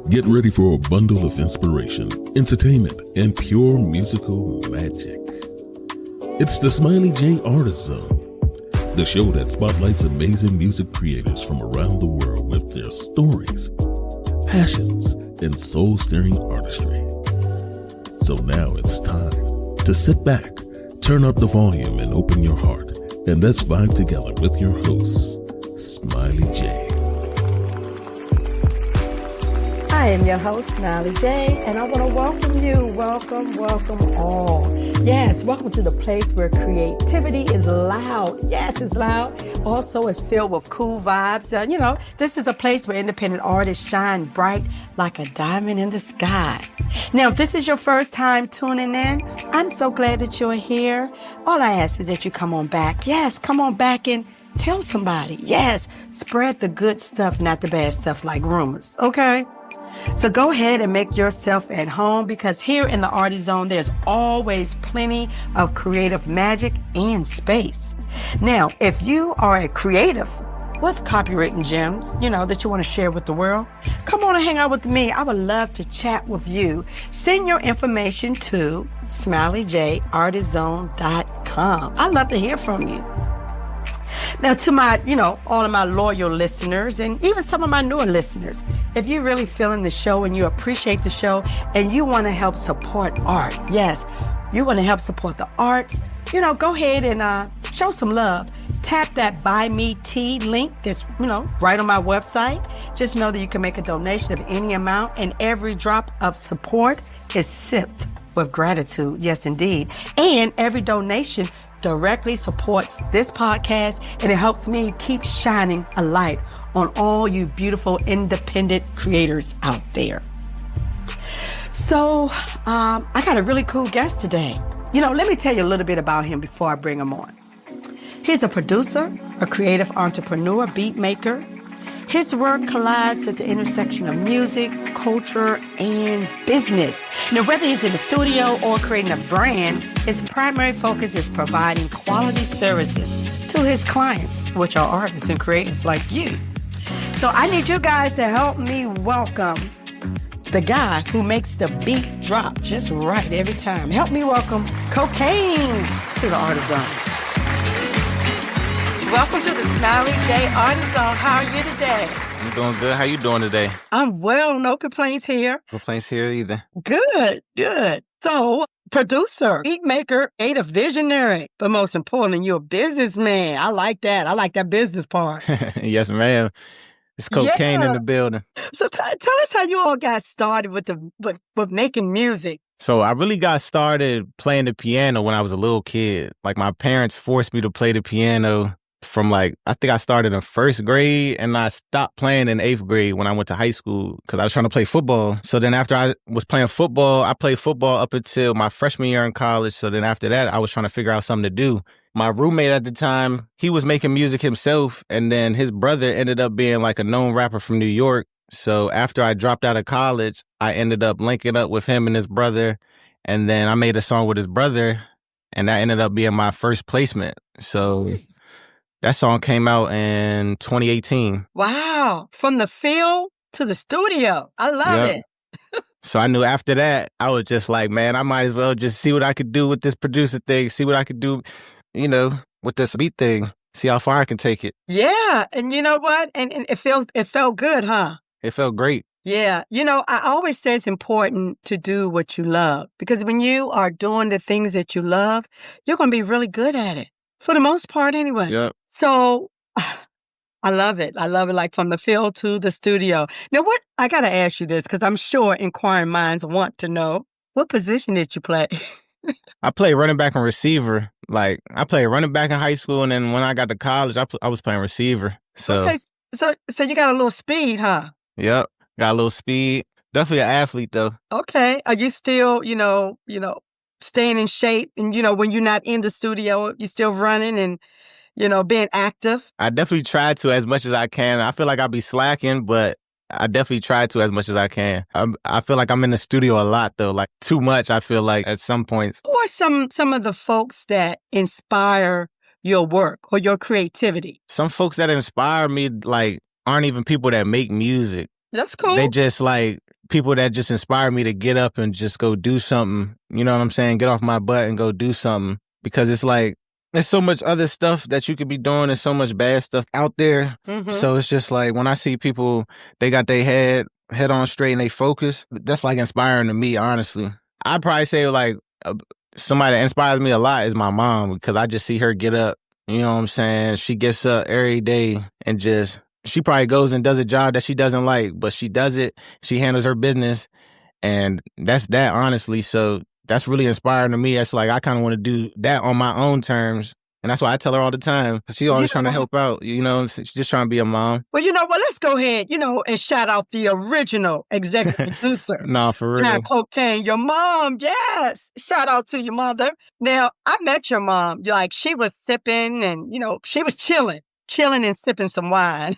Get ready for a bundle of inspiration, entertainment, and pure musical magic. It's the Smiley J Artist Zone, the show that spotlights amazing music creators from around the world with their stories, passions, and soul-stirring artistry. So now it's time to sit back, turn up the volume, and open your heart, and let's vibe together with your host, Smiley J. I am your host, Smiley J, and I want to welcome you. Welcome all. Yes, welcome to the place where creativity is loud. Yes, it's loud. Also, it's filled with cool vibes. This is a place where independent artists shine bright like a diamond in the sky. Now, if this is your first time tuning in, I'm so glad that you're here. All I ask is that you come on back. Yes, come on back and tell somebody. Yes, spread the good stuff, not the bad stuff like rumors, okay? So go ahead and make yourself at home, because here in the Artist Zone, there's always plenty of creative magic and space. Now, if you are a creative with copywritten gems, that you want to share with the world, come on and hang out with me. I would love to chat with you. Send your information to smileyjartistzone.com. I'd love to hear from you. Now, to my, all of my loyal listeners and even some of my newer listeners, if you're really feeling the show and you appreciate the show and you want to help support art, yes, you want to help support the arts, go ahead and show some love. Tap that Buy Me Tea link that's, right on my website. Just know that you can make a donation of any amount, and every drop of support is sipped with gratitude. Yes, indeed. And every donation directly supports this podcast, and it helps me keep shining a light on all you beautiful independent creators out there. So I got a really cool guest today. Let me tell you a little bit about him before I bring him on. He's a producer, a creative entrepreneur, beatmaker. His work collides at the intersection of music, culture, and business. Now, whether he's in the studio or creating a brand, his primary focus is providing quality services to his clients, which are artists and creators like you. So I need you guys to help me welcome the guy who makes the beat drop just right every time. Help me welcome Coltcaine to the Artist Zone. Welcome to the Smiley J Artist Zone. How are you today? I'm doing good. How you doing today? I'm well. No complaints here. Complaints here either. Good. So, producer, beatmaker, creative visionary, but most importantly, you're a businessman. I like that. I like that business part. Yes, ma'am. It's Coltcaine in the building. So tell us how you all got started with making music. So I really got started playing the piano when I was a little kid. Like, my parents forced me to play the piano from I think I started in first grade, and I stopped playing in eighth grade when I went to high school because I was trying to play football. So then after I was playing football, I played football up until my freshman year in college. So then after that, I was trying to figure out something to do. My roommate at the time, he was making music himself, and then his brother ended up being a known rapper from New York. So after I dropped out of college, I ended up linking up with him and his brother, and then I made a song with his brother, and that ended up being my first placement. So that song came out in 2018. Wow. From the field to the studio. I love it. So I knew after that, I was just like, man, I might as well just see what I could do with this producer thing, see what I could do, with this beat thing, see how far I can take it. Yeah. And you know what? And it felt good, huh? It felt great. Yeah. I always say it's important to do what you love, because when you are doing the things that you love, you're going to be really good at it. For the most part, anyway. Yep. So I love it. Like from the field to the studio. Now, I got to ask you this, because I'm sure inquiring minds want to know, what position did you play? I played running back and receiver. I played running back in high school, and then when I got to college, I was playing receiver. So, okay, so you got a little speed, huh? Yep, got a little speed. Definitely an athlete, though. Okay, are you still, staying in shape, and when you're not in the studio, you're still running and being active? I definitely try to as much as I can. I feel like I'll be slacking, but I definitely try to as much as I can. I feel like I'm in the studio a lot, though, too much, I feel like, at some points. Who are some of the folks that inspire your work or your creativity? Some folks that inspire me, aren't even people that make music. That's cool. They just, people that just inspire me to get up and just go do something. You know what I'm saying? Get off my butt and go do something. Because it's like, there's so much other stuff that you could be doing. There's so much bad stuff out there. Mm-hmm. So it's just like, when I see people, they got their head on straight and they focus, that's like inspiring to me, honestly. I'd probably say like somebody that inspires me a lot is my mom, because I just see her get up. You know what I'm saying? She gets up every day and she probably goes and does a job that she doesn't like, but she does it. She handles her business, and that's that, honestly. So that's really inspiring to me. That's like, I kind of want to do that on my own terms. And that's why I tell her all the time. She's always trying to help out, she's just trying to be a mom. Well, let's go ahead, and shout out the original executive producer. Nah, for real. Yeah, Coltcaine, your mom, yes. Shout out to your mother. Now, I met your mom. Like, she was sipping and, she was chilling and sipping some wine.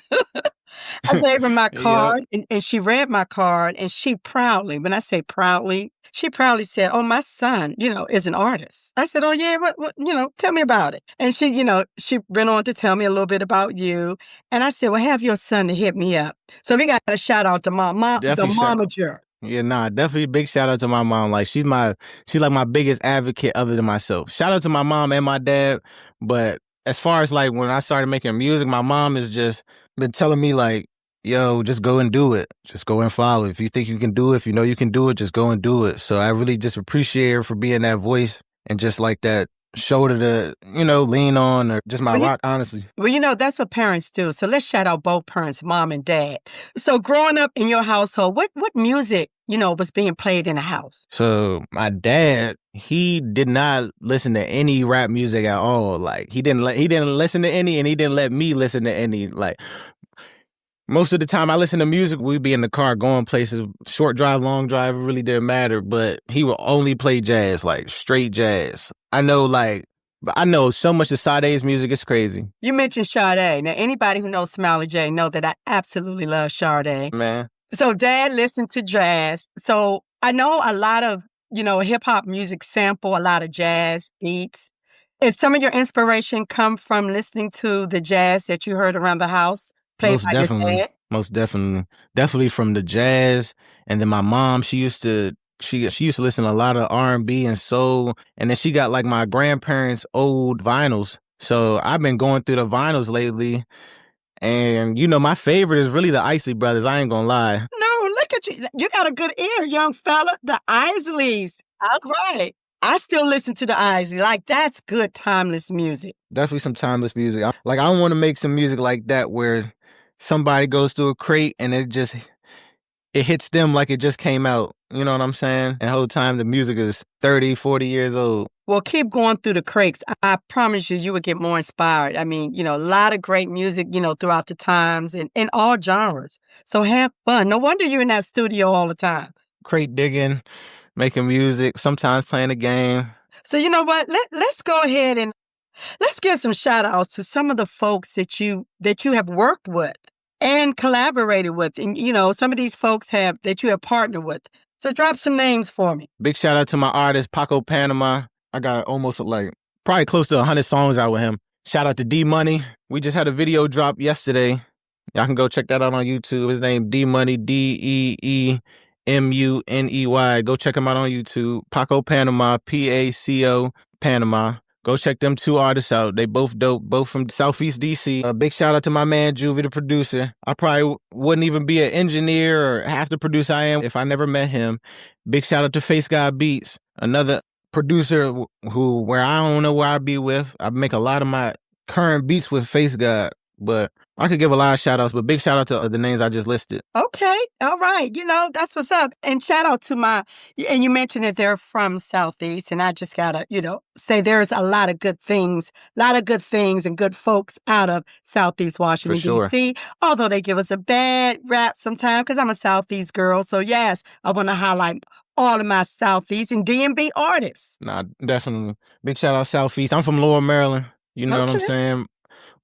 I gave her my card, and she read my card, and she proudly, when I say proudly, she proudly said, "Oh, my son, is an artist." I said, "Oh, yeah, what, tell me about it." And she, she went on to tell me a little bit about you. And I said, "Well, have your son to hit me up." So we got a shout out to the momager. Yeah, definitely big shout out to my mom. Like, she's like my biggest advocate other than myself. Shout out to my mom and my dad. But as far as like when I started making music, my mom has just been telling me like, yo, just go and do it. Just go and follow. If you think you can do it, if you know you can do it, just go and do it. So I really just appreciate her for being that voice and just like that shoulder to, lean on, or just my rock, honestly. Well, that's what parents do. So let's shout out both parents, mom and dad. So growing up in your household, what music, was being played in the house? So my dad, he did not listen to any rap music at all. Like, he didn't listen to any, and he didn't let me listen to any. Like, most of the time I listen to music, we'd be in the car going places, short drive, long drive, it really didn't matter. But he would only play jazz, like straight jazz. I know so much of Sade's music, it's crazy. You mentioned Sade. Now, anybody who knows Smiley J know that I absolutely love Sade. Man. So Dad listened to jazz. So I know a lot of, hip-hop music sample a lot of jazz beats. Did some of your inspiration come from listening to the jazz that you heard around the house? Most definitely. Definitely from the jazz. And then my mom, she used to listen to a lot of R&B and soul. And then she got like my grandparents' old vinyls. So I've been going through the vinyls lately. And, my favorite is really the Isley Brothers. I ain't gonna lie. No, look at you. You got a good ear, young fella. The Isleys. All right. I still listen to the Isley. Like, that's good, timeless music. Definitely some timeless music. I want to make some music like that where somebody goes through a crate and it hits them like it just came out. You know what I'm saying? And the whole time the music is 30, 40 years old. Well, keep going through the crates. I promise you would get more inspired. I mean, a lot of great music, throughout the times and in all genres. So have fun. No wonder you're in that studio all the time. Crate digging, making music, sometimes playing a game. So you know what? Let's go ahead and let's give some shout outs to some of the folks that you have worked with and collaborated with. And, some of these folks that you have partnered with. So drop some names for me. Big shout out to my artist, Paco Panama. I got almost probably close to 100 songs out with him. Shout out to D Money. We just had a video drop yesterday. Y'all can go check that out on YouTube. His name D Money, DeeMuney. Go check him out on YouTube. Paco Panama, PACO Panama. Go check them two artists out. They both dope, both from Southeast DC. A big shout out to my man Juvie, the producer. I probably wouldn't even be an engineer or half the producer I am if I never met him. Big shout out to Face God Beats, another producer where I don't know where I'd be with. I make a lot of my current beats with Face God, but I could give a lot of shout outs, but big shout out to the names I just listed. Okay. All right. That's what's up. And shout out to and you mentioned that they're from Southeast, and I just gotta, say there's a lot of good things and good folks out of Southeast Washington, D.C., although they give us a bad rap sometimes because I'm a Southeast girl. So yes, I want to highlight all of my Southeast and DMV artists. Nah, definitely. Big shout out Southeast. I'm from Lower Maryland. You know what I'm saying?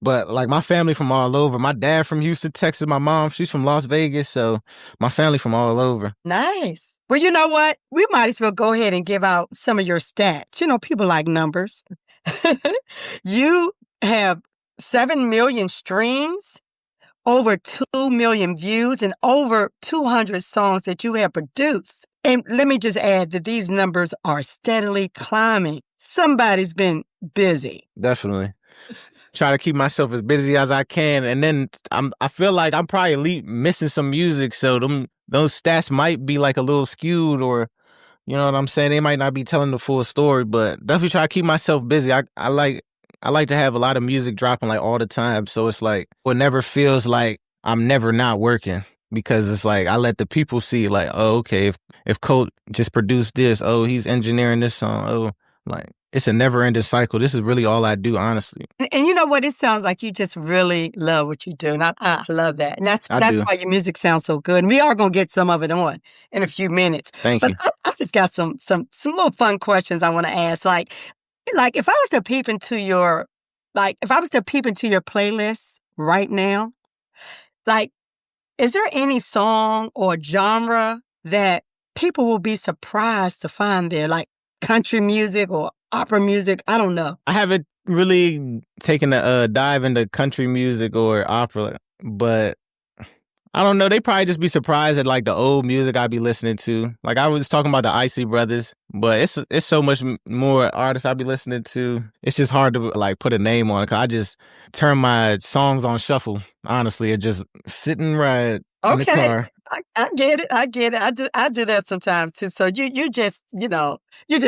But like my family from all over. My dad from Houston, Texas. My mom, she's from Las Vegas. So my family from all over. Nice. Well, you know what? We might as well go ahead and give out some of your stats. People like numbers. You have 7 million streams over 2 million views, and over 200 songs that you have produced. And let me just add that these numbers are steadily climbing. Somebody's been busy. Definitely. Try to keep myself as busy as I can, and then I feel like I'm probably missing some music, so those stats might be like a little skewed, or you know what I'm saying, they might not be telling the full story. But definitely try to keep myself busy. I like to have a lot of music dropping like all the time, so it's like it never feels like I'm never not working, because it's like I let the people see like, oh, okay, if Colt just produced this, oh, he's engineering this song, oh, like it's a never-ending cycle. This is really all I do, honestly. And you know what? It sounds like you just really love what you do. And I love that. And that's do. why your music sounds so good. And we are going to get some of it on in a few minutes. Thank but you. I just got some little fun questions I want to ask. Like if I was to peep into your playlist right now, like, is there any song or genre that people will be surprised to find there? Like country music or opera music? I don't know. I haven't really taken a dive into country music or opera, but I don't know. They probably just be surprised at like the old music I be listening to. Like I was talking about the Icy Brothers, but it's so much more artists I be listening to. It's just hard to like put a name on it, 'cause I just turn my songs on shuffle. Honestly, it just sitting right in the car. I get it. I do that sometimes too. So you just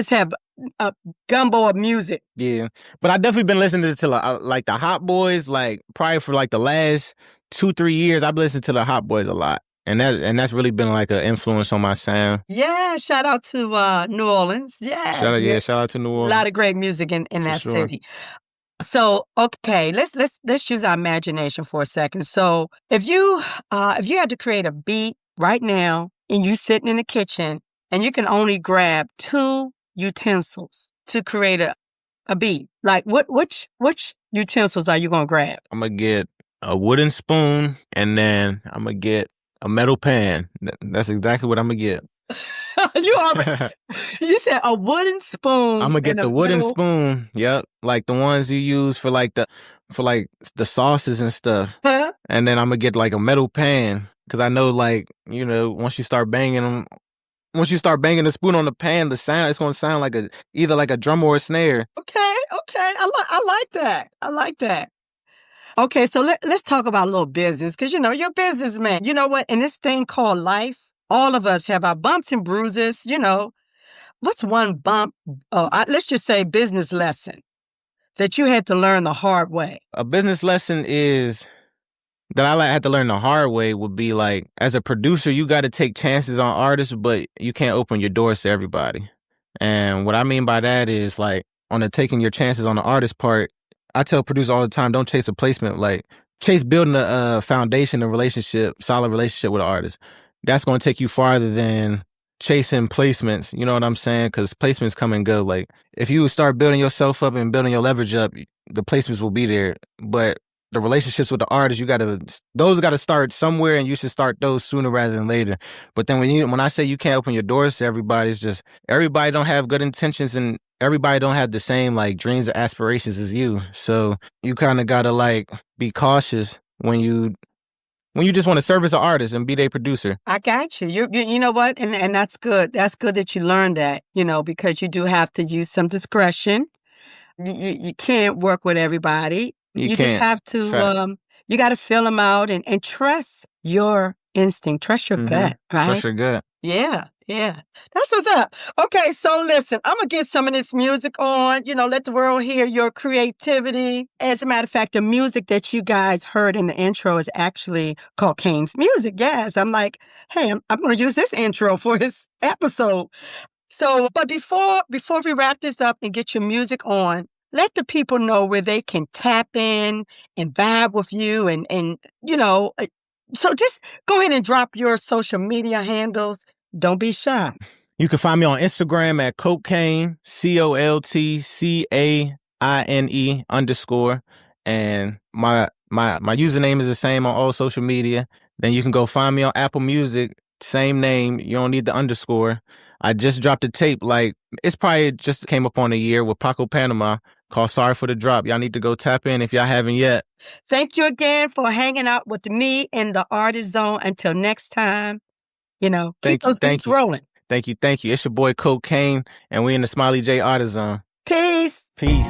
have a gumbo of music. Yeah, but I definitely been listening to like the Hot Boys. Like probably for like the last 2-3 years, I've listened to the Hot Boys a lot, and that's really been like an influence on my sound. Yeah, shout out to New Orleans. Yeah, shout out to New Orleans. A lot of great music in that city. So okay, let's use our imagination for a second. So if you had to create a beat right now, and you sitting in the kitchen, and you can only grab 2 utensils to create a beat, like which utensils are you gonna grab? I'm gonna get a wooden spoon, and then I'm gonna get a metal pan. That's exactly what I'm gonna get. You said a wooden spoon. I'm gonna get the wooden spoon. Yep, like the ones you use for the sauces and stuff. Huh? And then I'm gonna get like a metal pan, because I know, like, you know, once you start banging the spoon on the pan, it's gonna sound like either like a drum or a snare. Okay. I like that. Okay, so let's talk about a little business, because you're a businessman. You know what? In this thing called life, all of us have our bumps and bruises. What's one bump? Let's just say business lesson that you had to learn the hard way. A business lesson that I had to learn the hard way would be like, as a producer, you got to take chances on artists, but you can't open your doors to everybody. And what I mean by that is, like, on the taking your chances on the artist part, I tell producers all the time, don't chase a placement. Like, chase building a foundation, solid relationship with an artist. That's going to take you farther than chasing placements. You know what I'm saying? Because placements come and go. Like, if you start building yourself up and building your leverage up, the placements will be there. But the relationships with the artists, those got to start somewhere, and you should start those sooner rather than later. But then when I say you can't open your doors to everybody, it's just everybody don't have good intentions, and everybody don't have the same like dreams or aspirations as you. So you kind of got to like be cautious when you just want to service an artist and be their producer. I got you. You know what? And that's good. That's good that you learned that, because you do have to use some discretion. You can't work with everybody. You just have to, you got to feel them out and trust your instinct. Trust your gut, right? Trust your gut. Yeah. That's what's up. Okay, so listen, I'm going to get some of this music on, let the world hear your creativity. As a matter of fact, the music that you guys heard in the intro is actually Coltcaine's music. Yes, I'm like, hey, I'm going to use this intro for this episode. So, but before we wrap this up and get your music on, let the people know where they can tap in and vibe with you and so just go ahead and drop your social media handles. Don't be shy. You can find me on Instagram at Coltcaine, COLTCAINE _ and my username is the same on all social media. Then you can go find me on Apple Music, same name. You don't need the underscore. I just dropped a tape, like, it's probably just came up on a year with Paco Panama. called Sorry for the Drop. Y'all need to go tap in if y'all haven't yet. Thank you again for hanging out with me in the Artist Zone. Until next time, keep those beats rolling. Thank you. It's your boy Coltcaine, and we in the Smiley J Artist Zone. Peace. Peace.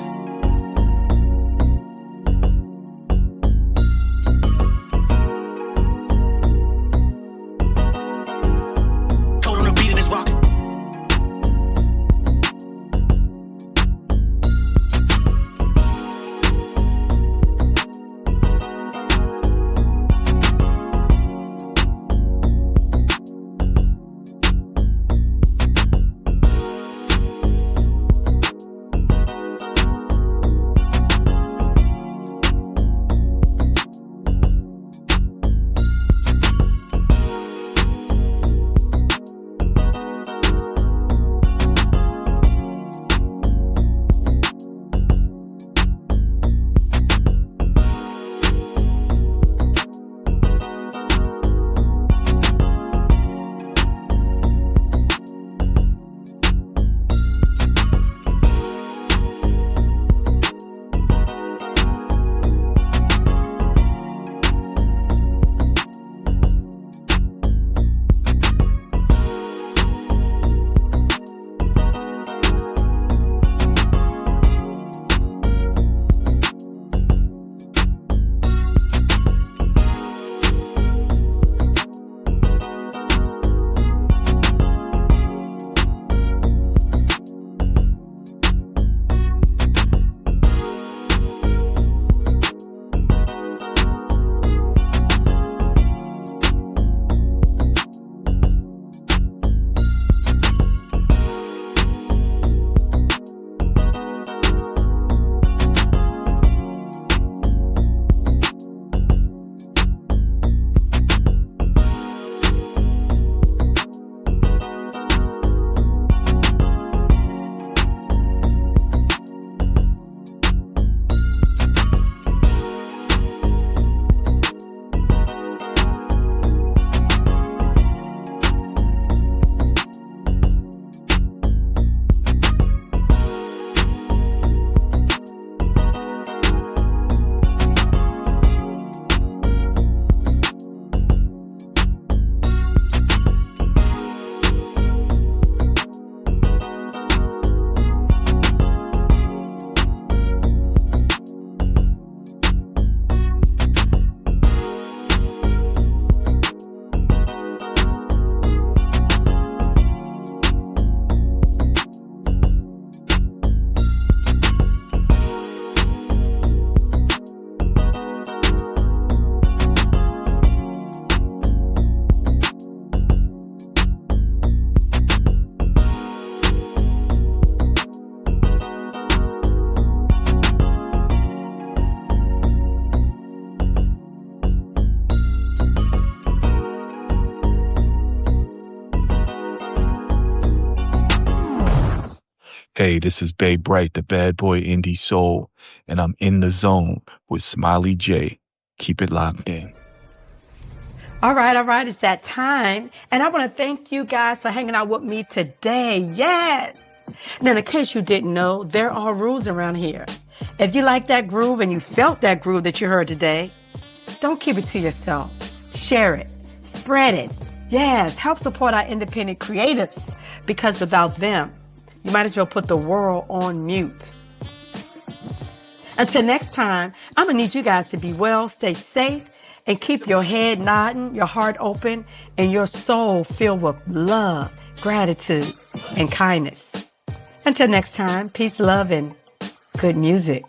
Hey, this is Babe Bright, the bad boy indie soul, and I'm in the zone with Smiley J. Keep it locked in. All right. It's that time. And I want to thank you guys for hanging out with me today. Yes. Now, in case you didn't know, there are rules around here. If you like that groove and you felt that groove that you heard today, don't keep it to yourself. Share it. Spread it. Yes. Help support our independent creatives, because without them, you might as well put the world on mute. Until next time, I'm going to need you guys to be well, stay safe, and keep your head nodding, your heart open, and your soul filled with love, gratitude, and kindness. Until next time, peace, love, and good music.